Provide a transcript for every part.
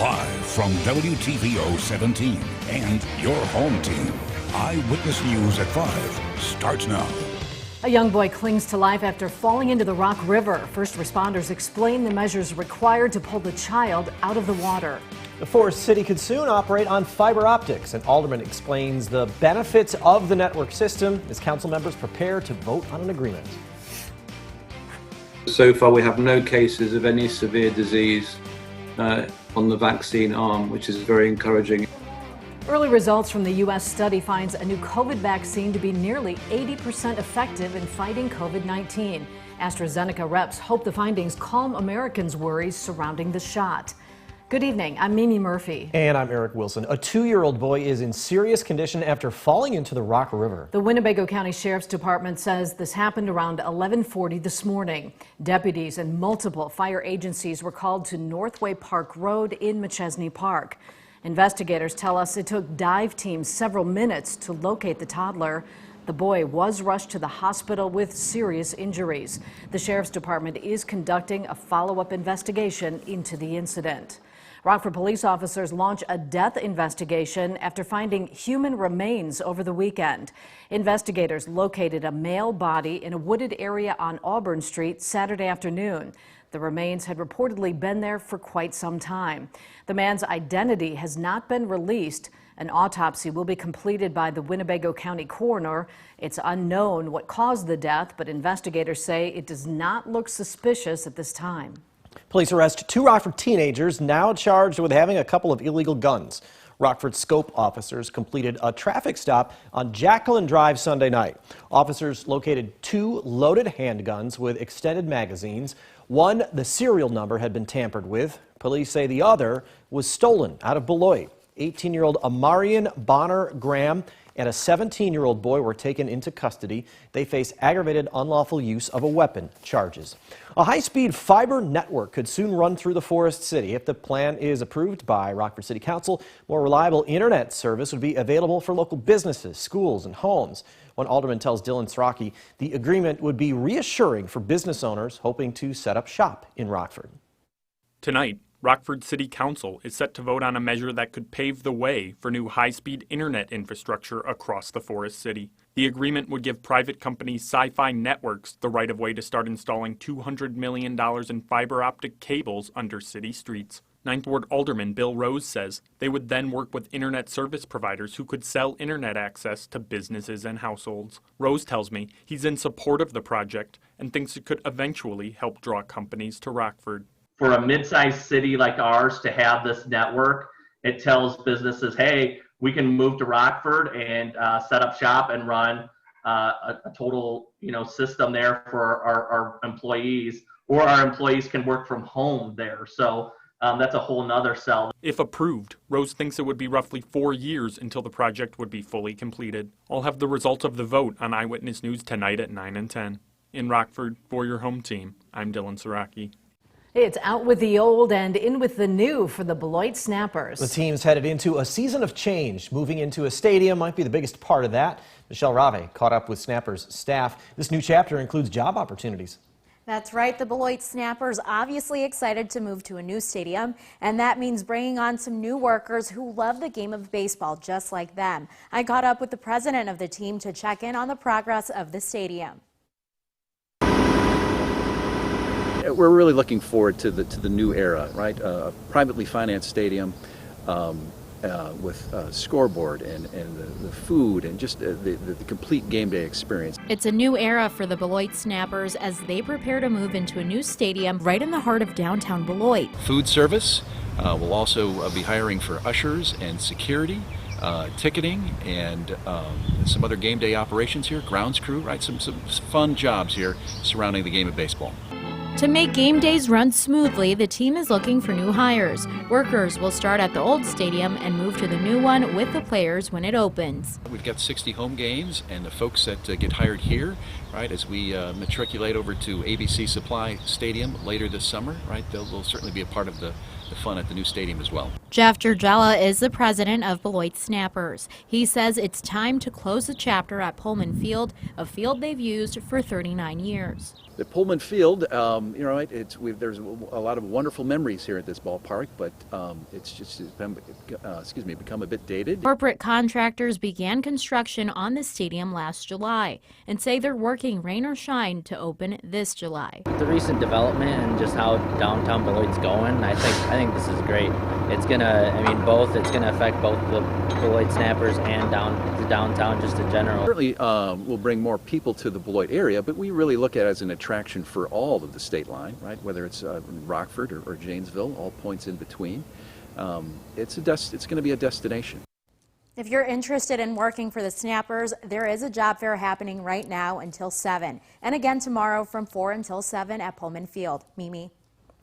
Live from WTVO 17 and your home team. Eyewitness News at 5 starts now. A young boy clings to life after falling into the Rock River. First responders explain the measures required to pull the child out of the water. The Forest City could soon operate on fiber optics. An alderman explains the benefits of the network system as council members prepare to vote on an agreement. So far, we have no cases of any severe disease on the vaccine arm, which is very encouraging. Early results from the U.S. study finds a new COVID vaccine to be nearly 80% effective in fighting COVID-19. AstraZeneca reps hope the findings calm Americans' worries surrounding the shot. Good evening, I'm Mimi Murphy. And I'm Eric Wilson. A 2-year-old boy is in serious condition after falling into the Rock River. The Winnebago County Sheriff's Department says this happened around 11:40 this morning. Deputies and multiple fire agencies were called to Northway Park Road in McChesney Park. Investigators tell us it took dive teams several minutes to locate the toddler. The boy was rushed to the hospital with serious injuries. The Sheriff's Department is conducting a follow-up investigation into the incident. Rockford police officers launch a death investigation after finding human remains over the weekend. Investigators located a male body in a wooded area on Auburn Street Saturday afternoon. The remains had reportedly been there for quite some time. The man's identity has not been released. An autopsy will be completed by the Winnebago County coroner. It's unknown what caused the death, but investigators say it does not look suspicious at this time. Police arrest 2 Rockford teenagers now charged with having a couple of illegal guns. Rockford Scope officers completed a traffic stop on Jacqueline Drive Sunday night. Officers located 2 loaded handguns with extended magazines. One, the serial number had been tampered with. Police say the other was stolen out of Beloit. 18-year-old Amarian Bonner Graham and a 17-year-old boy were taken into custody. They face aggravated unlawful use of a weapon charges. A high-speed fiber network could soon run through the Forest City. If the plan is approved by Rockford City Council, more reliable internet service would be available for local businesses, schools, and homes. One alderman tells Dylan Srocky the agreement would be reassuring for business owners hoping to set up shop in Rockford. Tonight, Rockford City Council is set to vote on a measure that could pave the way for new high-speed internet infrastructure across the Forest City. The agreement would give private company Sci-Fi Networks the right-of-way to start installing $200 million in fiber optic cables under city streets. Ninth Ward Alderman Bill Rose says they would then work with internet service providers who could sell internet access to businesses and households. Rose tells me he's in support of the project and thinks it could eventually help draw companies to Rockford. For a mid-sized city like ours to have this network, it tells businesses, hey, we can move to Rockford and set up shop and run a total system there for our employees, or our employees can work from home there. So that's a whole nother sell. If approved, Rose thinks it would be roughly 4 years until the project would be fully completed. I'll have the results of the vote on Eyewitness News tonight at 9 and 10. In Rockford, for your home team, I'm Dylan Srocky. It's out with the old and in with the new for the Beloit Snappers. The team's headed into a season of change. Moving into a stadium might be the biggest part of that. Michelle Rave caught up with Snappers staff. This new chapter includes job opportunities. That's right. The Beloit Snappers obviously excited to move to a new stadium, and that means bringing on some new workers who love the game of baseball just like them. I caught up with the president of the team to check in on the progress of the stadium. We're really looking forward to the new era, right? A privately financed stadium with a scoreboard and the food and just the complete game day experience. It's a new era for the Beloit Snappers as they prepare to move into a new stadium right in the heart of downtown Beloit. Food service will also be hiring for ushers and security, ticketing, and some other game day operations here, grounds crew, right? Some fun jobs here surrounding the game of baseball. To make game days run smoothly, the team is looking for new hires. Workers will start at the old stadium and move to the new one with the players when it opens. We've got 60 home games, and the folks that get hired here, right, as we matriculate over to ABC Supply Stadium later this summer, right, they'll certainly be a part of the fun at the new stadium as well. Jeff Gergella is the president of Beloit Snappers. He says it's time to close the chapter at Pullman Field, a field they've used for 39 years. The Pullman Field there's a lot of wonderful memories here at this ballpark, but it's just become a bit dated. Corporate contractors began construction on the stadium last July and say they're working rain or shine to open this July. The recent development and just how downtown Beloit's going, I think this is great. It's gonna, it's gonna affect both the Beloit Snappers and the downtown just in general. Certainly will bring more people to the Beloit area, but we really look at it as an attraction for all of the state line, right? Whether it's Rockford or Janesville, all points in between. It's going to be a destination. If you're interested in working for the Snappers, there is a job fair happening right now until 7, and again tomorrow from 4 until 7 at Pullman Field. Mimi.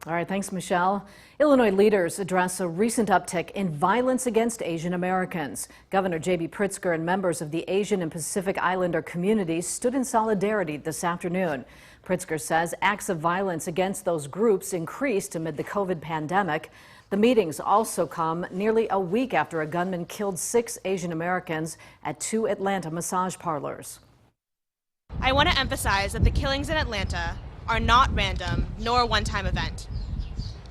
All right, thanks, Michelle. Illinois leaders address a recent uptick in violence against Asian Americans. Governor J.B. Pritzker and members of the Asian and Pacific Islander communities stood in solidarity this afternoon. Pritzker says acts of violence against those groups increased amid the COVID pandemic. The meetings also come nearly a week after a gunman killed 6 Asian Americans at 2 Atlanta massage parlors. I want to emphasize that the killings in Atlanta are not random nor a one-time event.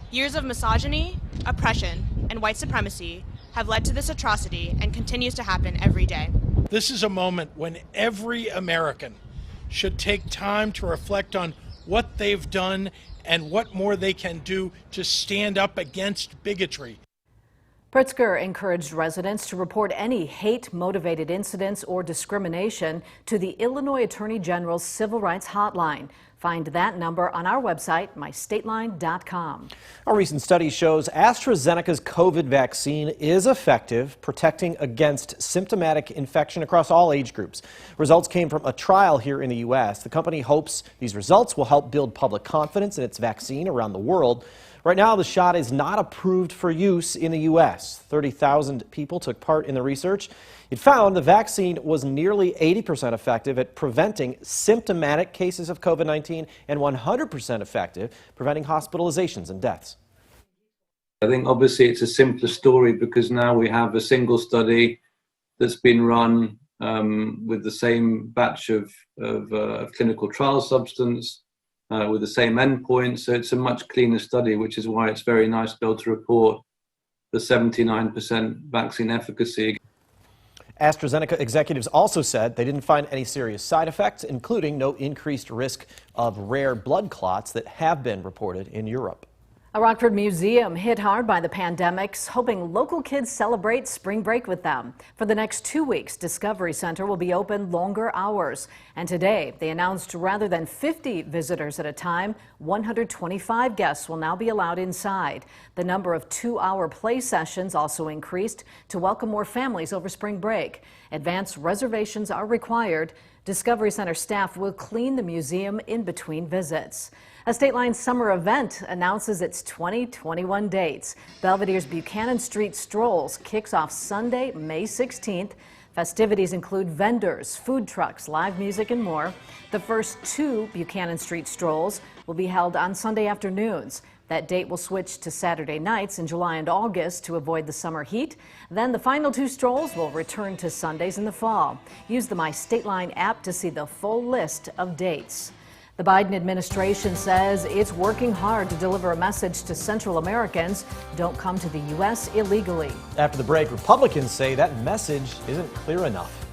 Years of misogyny, oppression, and white supremacy have led to this atrocity and continues to happen every day. This is a moment when every American should take time to reflect on what they've done and what more they can do to stand up against bigotry. Pritzker encouraged residents to report any hate-motivated incidents or discrimination to the Illinois Attorney General's Civil Rights Hotline. Find that number on our website, mystateline.com. A recent study shows AstraZeneca's COVID vaccine is effective, protecting against symptomatic infection across all age groups. Results came from a trial here in the U.S. The company hopes these results will help build public confidence in its vaccine around the world. Right now, the shot is not approved for use in the U.S. 30,000 people took part in the research. It found the vaccine was nearly 80% effective at preventing symptomatic cases of COVID-19 and 100% effective preventing hospitalizations and deaths. I think obviously it's a simpler story because now we have a single study that's been run with the same batch of clinical trial substance, with the same endpoint. So it's a much cleaner study, which is why it's very nice to be able to report the 79% vaccine efficacy. AstraZeneca executives also said they didn't find any serious side effects, including no increased risk of rare blood clots that have been reported in Europe. A Rockford museum hit hard by the pandemics, hoping local kids celebrate spring break with them. For the next 2 weeks, Discovery Center will be open longer hours. And today, they announced rather than 50 visitors at a time, 125 guests will now be allowed inside. The number of 2-hour play sessions also increased to welcome more families over spring break. Advance reservations are required. Discovery Center staff will clean the museum in between visits. A State Line summer event announces its 2021 dates. Belvedere's Buchanan Street Strolls kicks off Sunday, May 16th. Festivities include vendors, food trucks, live music, and more. The first 2 Buchanan Street Strolls will be held on Sunday afternoons. That date will switch to Saturday nights in July and August to avoid the summer heat. Then the final 2 strolls will return to Sundays in the fall. Use the My State Line app to see the full list of dates. The Biden administration says it's working hard to deliver a message to Central Americans: don't come to the U.S. illegally. After the break, Republicans say that message isn't clear enough.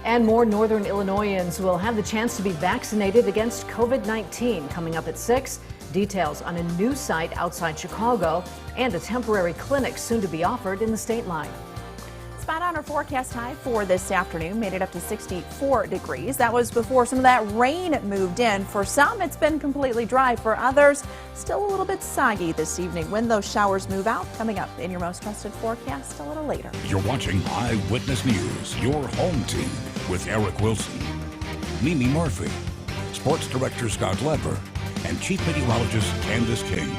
And more Northern Illinoisans will have the chance to be vaccinated against COVID-19 coming up at 6. Details on a new site outside Chicago and a temporary clinic soon to be offered in the State Line. Spot on our forecast high for this afternoon made it up to 64 degrees. That was before some of that rain moved in. For some, it's been completely dry. For others, still a little bit soggy this evening when those showers move out. Coming up in your most trusted forecast a little later. You're watching Eyewitness News, your home team with Eric Wilson, Mimi Murphy, Sports Director Scott Leber, and Chief Meteorologist Candice King.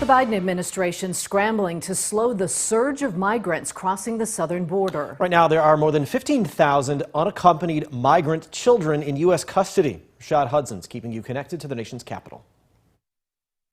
The Biden administration scrambling to slow the surge of migrants crossing the southern border. Right now, there are more than 15,000 unaccompanied migrant children in U.S. custody. Rashad Hudson's keeping you connected to the nation's capital.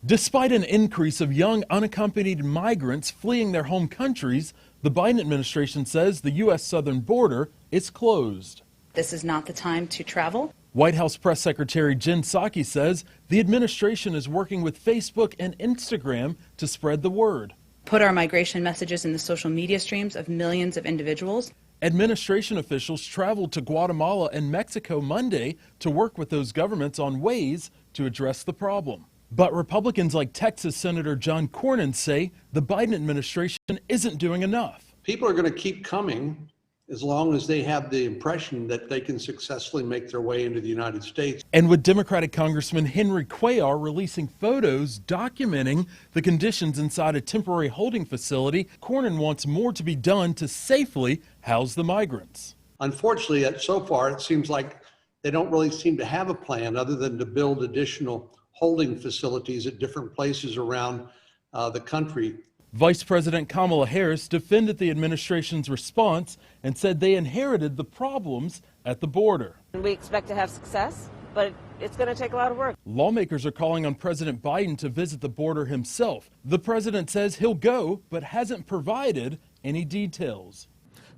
Despite an increase of young unaccompanied migrants fleeing their home countries, the Biden administration says the U.S. southern border is closed. This is not the time to travel. White House Press Secretary Jen Psaki says the administration is working with Facebook and Instagram to spread the word. Put our migration messages in the social media streams of millions of individuals. Administration officials traveled to Guatemala and Mexico Monday to work with those governments on ways to address the problem. But Republicans like Texas Senator John Cornyn say the Biden administration isn't doing enough. People are going to keep coming as long as they have the impression that they can successfully make their way into the United States. And with Democratic Congressman Henry Cuellar releasing photos documenting the conditions inside a temporary holding facility, Cornyn wants more to be done to safely house the migrants. Unfortunately, so far, it seems like they don't really seem to have a plan other than to build additional holding facilities at different places around the country. Vice President Kamala Harris defended the administration's response and said they inherited the problems at the border. We expect to have success, but it's going to take a lot of work. Lawmakers are calling on President Biden to visit the border himself. The president says he'll go, but hasn't provided any details.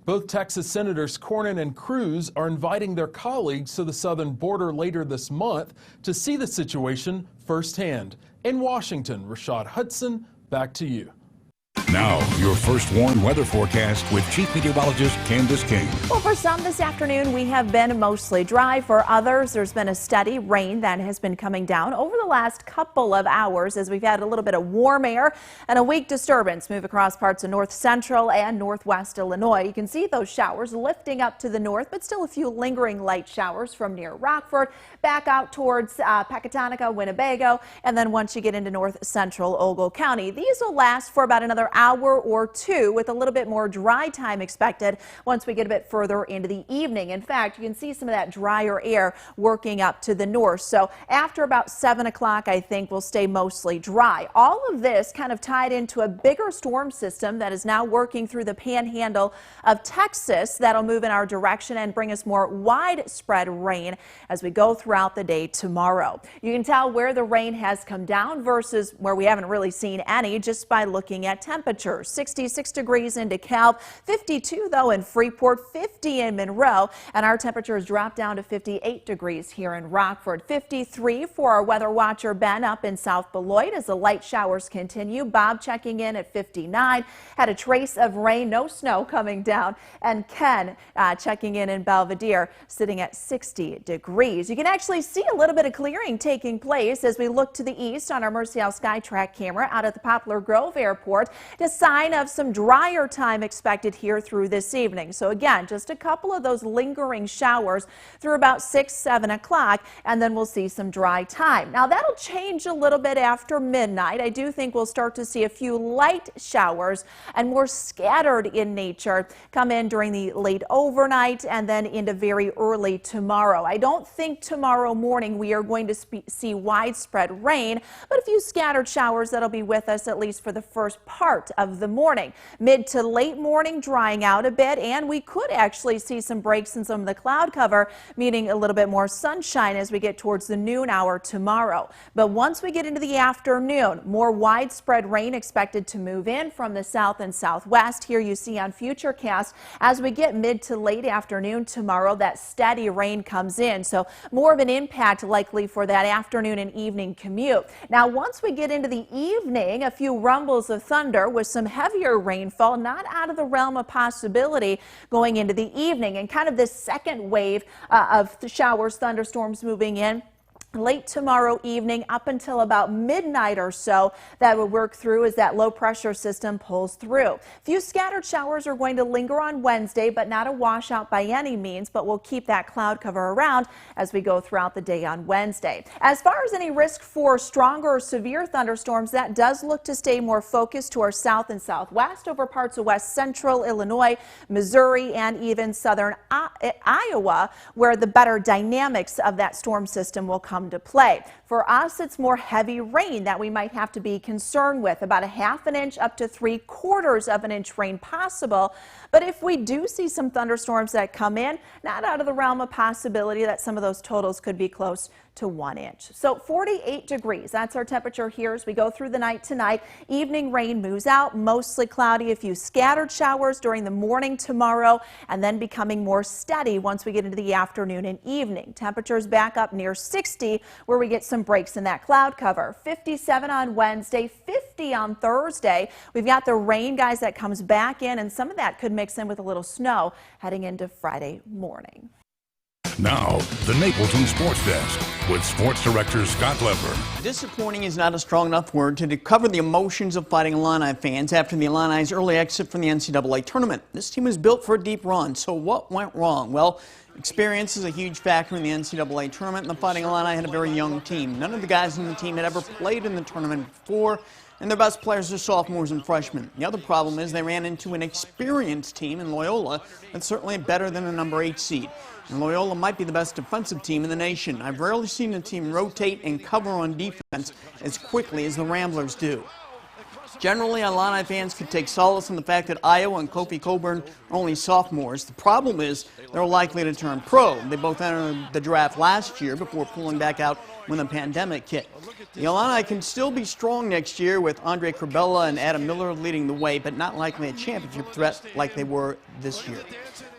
Both Texas Senators Cornyn and Cruz are inviting their colleagues to the southern border later this month to see the situation firsthand. In Washington, Rashad Hudson, back to you. Now, your first warn weather forecast with Chief Meteorologist Candice King. Well, for some this afternoon, we have been mostly dry. For others, there's been a steady rain that has been coming down over the last couple of hours as we've had a little bit of warm air and a weak disturbance move across parts of north central and northwest Illinois. You can see those showers lifting up to the north, but still a few lingering light showers from near Rockford back out towards Pecatonica, Winnebago, and then once you get into north central Ogle County. These will last for about another hour or two with a little bit more dry time expected once we get a bit further into the evening. In fact, you can see some of that drier air working up to the north. So after about 7 o'clock, I think we'll stay mostly dry. All of this kind of tied into a bigger storm system that is now working through the panhandle of Texas. That'll move in our direction and bring us more widespread rain as we go throughout the day tomorrow. You can tell where the rain has come down versus where we haven't really seen any just by looking at temperatures. 66 degrees in DeKalb, 52 though in Freeport, 50 in Monroe, and our temperatures dropped down to 58 degrees here in Rockford. 53 for our weather watcher Ben up in South Beloit as the light showers continue. Bob checking in at 59, had a trace of rain, no snow coming down, and Ken checking in Belvedere sitting at 60 degrees. You can actually see a little bit of clearing taking place as we look to the east on our Mercial Skytrack camera out at the Poplar Grove Airport. A sign of some drier time expected here through this evening. So again, just a couple of those lingering showers through about 6, 7 o'clock, and then we'll see some dry time. Now that'll change a little bit after midnight. I do think we'll start to see a few light showers and more scattered in nature come in during the late overnight and then into very early tomorrow. I don't think tomorrow morning we are going to see widespread rain, but a few scattered showers that'll be with us at least for the first part of the morning. Mid to late morning drying out a bit, and we could actually see some breaks in some of the cloud cover, meaning a little bit more sunshine as we get towards the noon hour tomorrow. But once we get into the afternoon, more widespread rain expected to move in from the south and southwest. Here you see on Futurecast as we get mid to late afternoon tomorrow, that steady rain comes in. So more of an impact likely for that afternoon and evening commute. Now once we get into the evening, a few rumbles of thunder with some heavier rainfall, not out of the realm of possibility going into the evening, and kind of this second wave of showers, thunderstorms moving in late tomorrow evening up until about midnight or so. That will work through as that low pressure system pulls through. A few scattered showers are going to linger on Wednesday, but not a washout by any means, but we'll keep that cloud cover around as we go throughout the day on Wednesday. As far as any risk for stronger or severe thunderstorms, that does look to stay more focused to our south and southwest over parts of west central Illinois, Missouri, and even southern Iowa, where the better dynamics of that storm system will come to play. For us, it's more heavy rain that we might have to be concerned with, about a ½ an inch up to 3/4 of an inch rain possible. But if we do see some thunderstorms that come in, not out of the realm of possibility that some of those totals could be close to 1 inch. So 48 degrees. That's our temperature here as we go through the night tonight. Evening rain moves out, mostly cloudy, a few scattered showers during the morning tomorrow, and then becoming more steady once we get into the afternoon and evening. Temperatures back up near 60 where we get some breaks in that cloud cover. 57 on Wednesday, 50 on Thursday. We've got the rain, guys, that comes back in, and some of that could mix in with a little snow heading into Friday morning. Now, the Napleton Sports Desk with Sports Director Scott Leber. Disappointing is not a strong enough word to cover the emotions of Fighting Illini fans after the Illini's early exit from the NCAA tournament. This team was built for a deep run, so what went wrong? Well, experience is a huge factor in the NCAA tournament, and the Fighting Illini had a very young team. None of the guys on the team had ever played in the tournament before, and their best players are sophomores and freshmen. The other problem is they ran into an experienced team in Loyola that's certainly better than a number 8 seed. And Loyola might be the best defensive team in the nation. I've rarely seen a team rotate and cover on defense as quickly as the Ramblers do. Generally, Illini fans could take solace in the fact that Iowa and Kofi Coburn are only sophomores. The problem is they're likely to turn pro. They both entered the draft last year before pulling back out when the pandemic hit. The Illini can still be strong next year with Andre Curbella and Adam Miller leading the way, but not likely a championship threat like they were this year.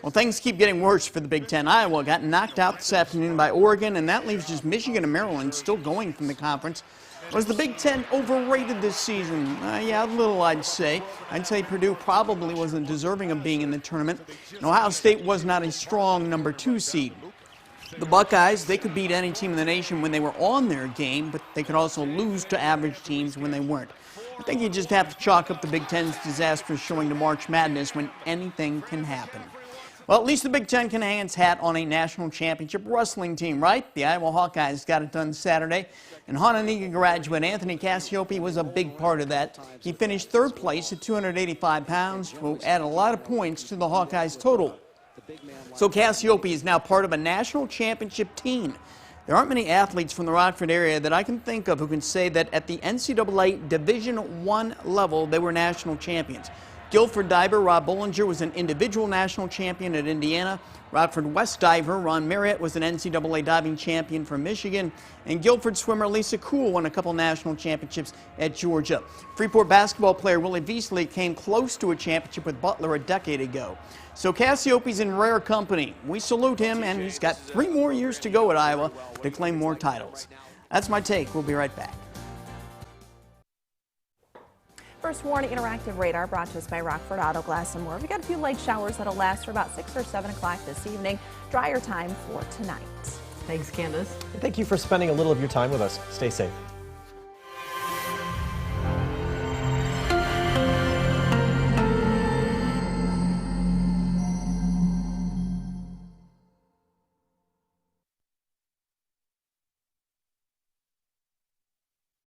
Well, things keep getting worse for the Big Ten. Iowa got knocked out this afternoon by Oregon, and that leaves just Michigan and Maryland still going from the conference. Was the Big Ten overrated this season? Yeah, a little, I'd say. I'd say Purdue probably wasn't deserving of being in the tournament. And Ohio State was not a strong number 2 seed. The Buckeyes, they could beat any team in the nation when they were on their game, but they could also lose to average teams when they weren't. I think you just have to chalk up the Big Ten's disastrous showing to March Madness when anything can happen. Well, at least the Big Ten can hang its hat on a national championship wrestling team, right? The Iowa Hawkeyes got it done Saturday, and Hononegah graduate Anthony Cassiope was a big part of that. He finished 3rd place at 285 pounds, which will add a lot of points to the Hawkeyes' total. So Cassiope is now part of a national championship team. There aren't many athletes from the Rockford area that I can think of who can say that at the NCAA Division I level, they were national champions. Guilford diver Rob Bollinger was an individual national champion at Indiana. Rockford West diver Ron Marriott was an NCAA diving champion from Michigan. And Guilford swimmer Lisa Kuhl won a couple national championships at Georgia. Freeport basketball player Willie Beasley came close to a championship with Butler a decade ago. So Cassiope's in rare company. We salute him, and he's got 3 more years to go at Iowa to claim more titles. That's my take. We'll be right back. First Warn Interactive Radar brought to us by Rockford Auto Glass and more. We got a few light showers that'll last for about 6 or 7 o'clock this evening. Drier time for tonight. Thanks, Candice. Thank you for spending a little of your time with us. Stay safe.